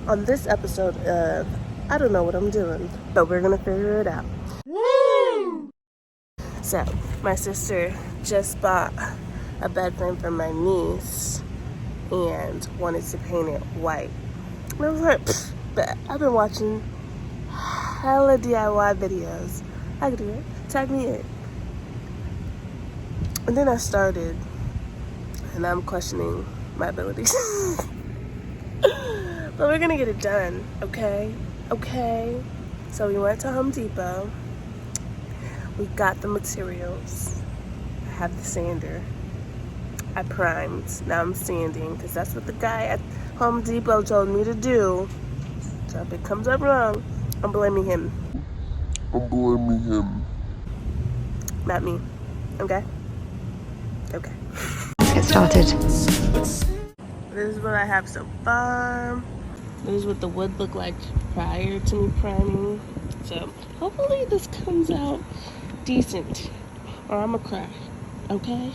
on this episode of I don't know what I'm doing, but we're gonna figure it out. Woo! So, my sister just bought a bed frame for my niece and wanted to paint it white. And I was like, but I've been watching hella DIY videos. I could do it. Tag me in. And then I started, and I'm questioning my abilities. But we're gonna get it done, okay? Okay. So we went to Home Depot. We got the materials. I have the sander. I primed. Now I'm sanding because that's what the guy at Home Depot told me to do. So if it comes up wrong, I'm blaming him. Not me. Okay? Okay. Let's get started. This is what I have so far. This is what the wood looked like prior to me priming. So hopefully this comes out decent, or I'm gonna cry. Okay?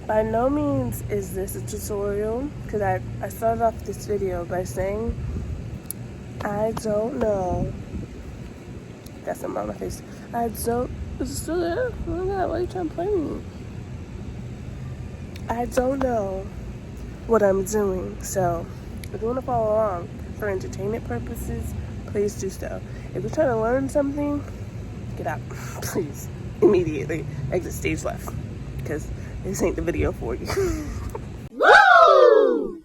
By no means is this a tutorial, because I started off this video by saying I don't know. Got something on my face. Is it still there? Oh my god, why are you trying to play me? I don't know what I'm doing, so if you want to follow along for entertainment purposes, please do so. If you're trying to learn something, get out, please, immediately. Exit stage left, because this ain't the video for you. Woo!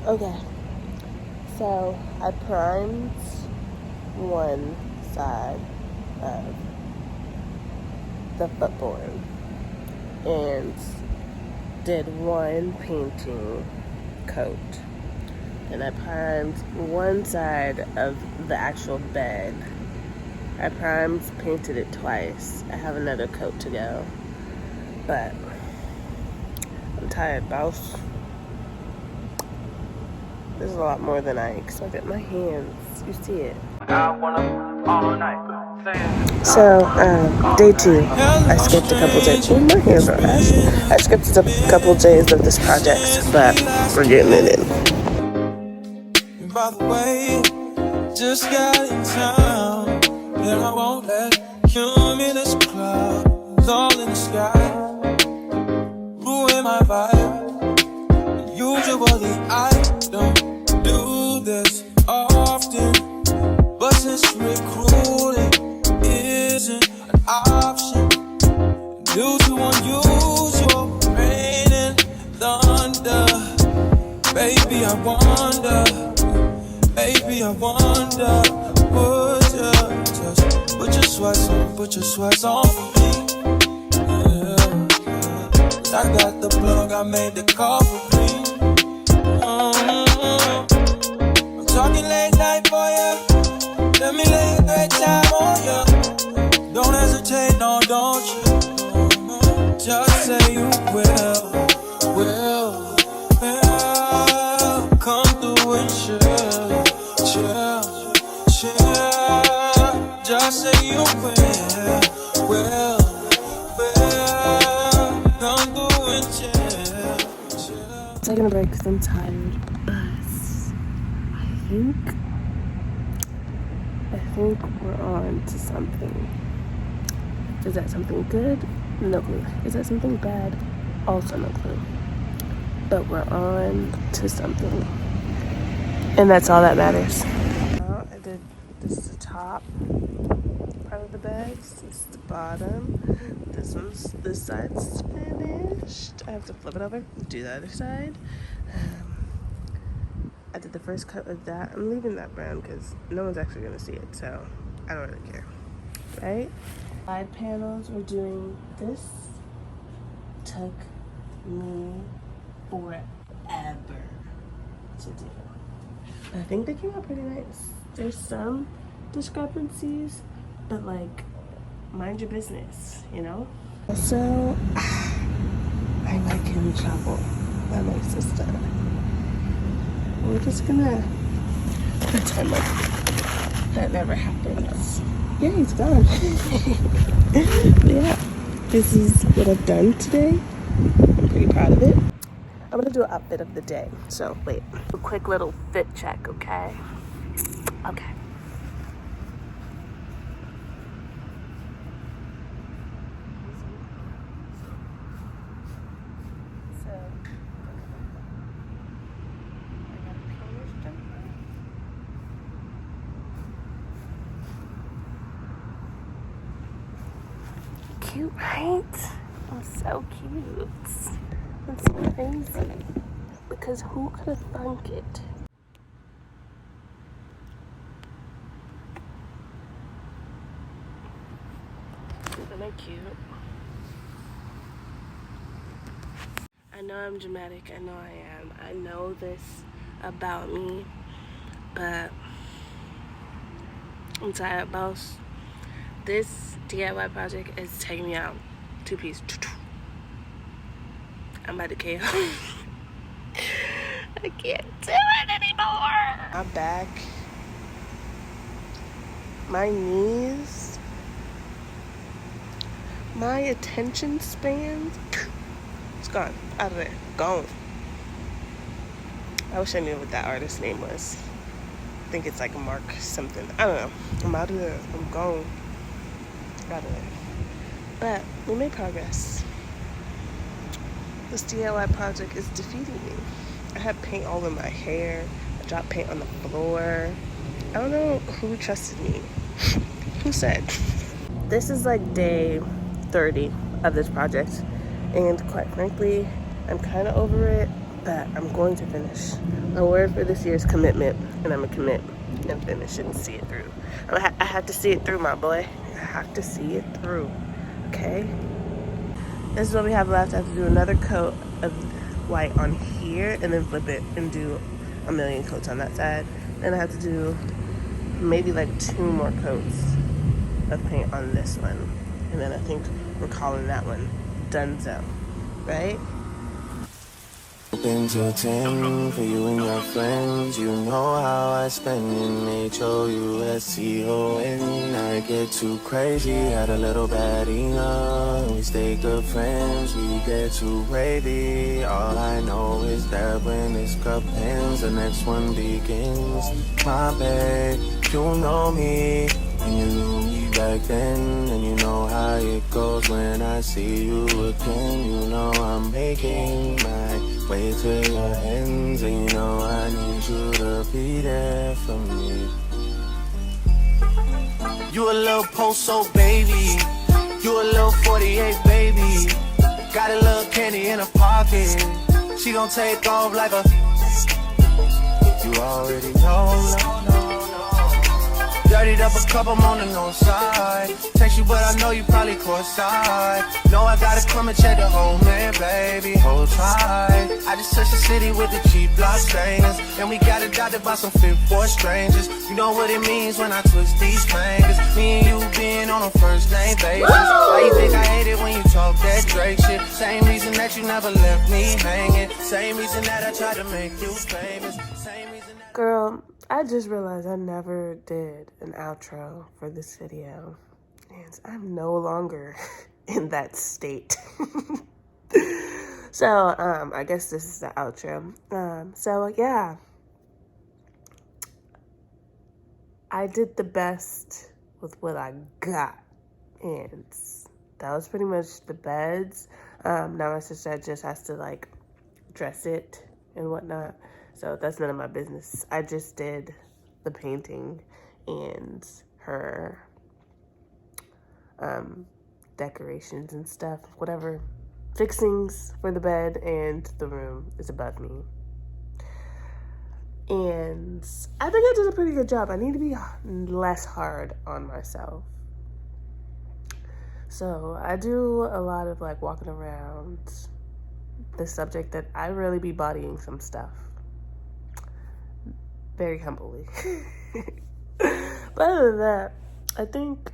Okay, so I primed one side of the footboard and did one painting coat. And I primed one side of the actual bed. I painted it twice. I have another coat to go. But I'm tired, boss. This is a lot more than I expected. My hands, you see it. So, day 2, I skipped a couple days. Oh, my hands are ash. I skipped a couple days of this project, but we're getting it in. By the way, just got in town, and I won't let cumulus clouds all in the sky ruin my vibe. Usually I don't do this often, but since recruiting isn't an option due to unusual rain and thunder, baby I wonder, would you just put your sweats on for me? Yeah. I got the plug, I made the call for me. I'm talking late night for ya. Let me lay a great time on ya. Don't hesitate, no, don't you? Just say you will. Come through and chill. Just say you will. Come through and chill. Taking a break because I'm tired, but I think we're on to something. Is that something good? No clue. Is that something bad? Also no clue. But we're on to something. And that's all that matters. This is the top part of the bed. This is the bottom. This side's finished. I have to flip it over, do the other side. I did the first cut of that. I'm leaving that brown because no one's actually gonna see it, so I don't really care, right? Side panels, we're doing this. Took me forever to do. I think they came out pretty nice. There's some discrepancies, but like, mind your business, you know? So, I like getting in trouble by my sister. We're just gonna pretend like that never happens. Yeah, he's gone. Yeah, this is what I've done today. I'm pretty proud of it. I'm gonna do an outfit of the day. So wait, a quick little fit check, okay? Okay. So I got a color jumper. Cute, right? I'm so cute. That's crazy. Because who could have thunk it? Isn't that cute? I know I'm dramatic. I know I am. I know this about me. But I'm tired, boss. This DIY project is taking me out. 2-piece. I'm about to KO. I can't do it anymore. My back, my knees, my attention span, it's gone. Out of there. Gone. I wish I knew what that artist's name was. I think it's like Mark something. I don't know. I'm out of there. I'm gone. Out of there. But we made progress. This DIY project is defeating me. I had paint all in my hair. I dropped paint on the floor. I don't know who trusted me. Who said? This is like day 30 of this project. And quite frankly, I'm kind of over it, but I'm going to finish. My word for this year is commitment. And I'm going to commit and finish and see it through. I have to see it through, my boy. I have to see it through. Okay? This is what we have left. I have to do another coat of white on here and then flip it and do a million coats on that side. Then I have to do maybe like 2 more coats of paint on this one. And then I think we're calling that one Dunzo, right? Open till 10 for you and your friends. You know how I spend in HOUSCON. I get too crazy, had a little bad enough. We stay good friends, we get too wavy. All I know is that when this cup ends, the next one begins. My babe, you know me, and you knew me back then. And you know how it goes when I see you again. You know I'm making my way to your hands, and you know I need you to be there for me. You a little post-so baby, you a little 48 baby. Got a little candy in her pocket, she gon' take off like a. You already know. Dirtied up a cup, I'm on the north side. Text you, but I know you probably courtside. Know I gotta come and check the whole man, baby. Hold tight. I just touched the city with the cheap block stainers, and we got adopted by some fit for strangers. You know what it means when I twist these fingers. Me and you being on a first name basis. Why you think I hate it when you talk that Drake shit? Same reason that you never left me hanging. Same reason that I tried to make you famous. Same reason that. Girl, I just realized I never did an outro for this video, and I'm no longer in that state. So, I guess this is the outro. So yeah, I did the best with what I got, and that was pretty much the beds. Now my sister just has to like dress it and whatnot. So that's none of my business. I just did the painting and her decorations and stuff, whatever fixings for the bed and the room is above me. And I think I did a pretty good job. I need to be less hard on myself. So I do a lot of like walking around the subject that I really be bodying some stuff. Very humbly. But other than that, I think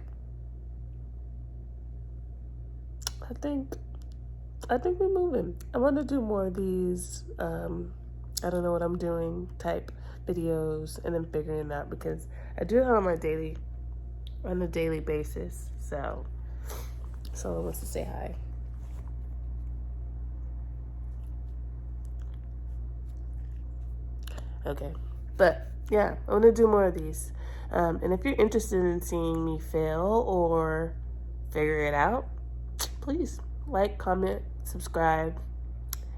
I think we're moving. I want to do more of these I don't know what I'm doing type videos and then figuring it out, because I do it on a daily basis. So someone wants to say hi. Okay, but yeah, I want to do more of these. And if you're interested in seeing me fail or figure it out, please like, comment, subscribe.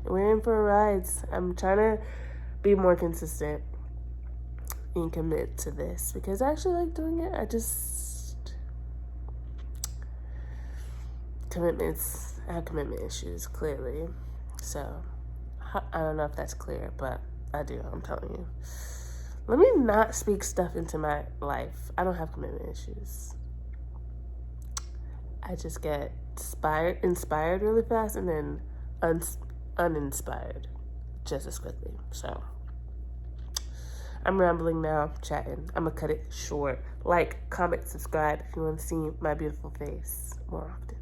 And we're in for a ride. I'm trying to be more consistent and commit to this because I actually like doing it. I have commitment issues, clearly. So I don't know if that's clear, but I do, I'm telling you. Let me not speak stuff into my life. I don't have commitment issues. I just get inspired really fast and then uninspired just as quickly. So I'm rambling now, chatting. I'm gonna cut it short. Like, comment, subscribe if you want to see my beautiful face more often.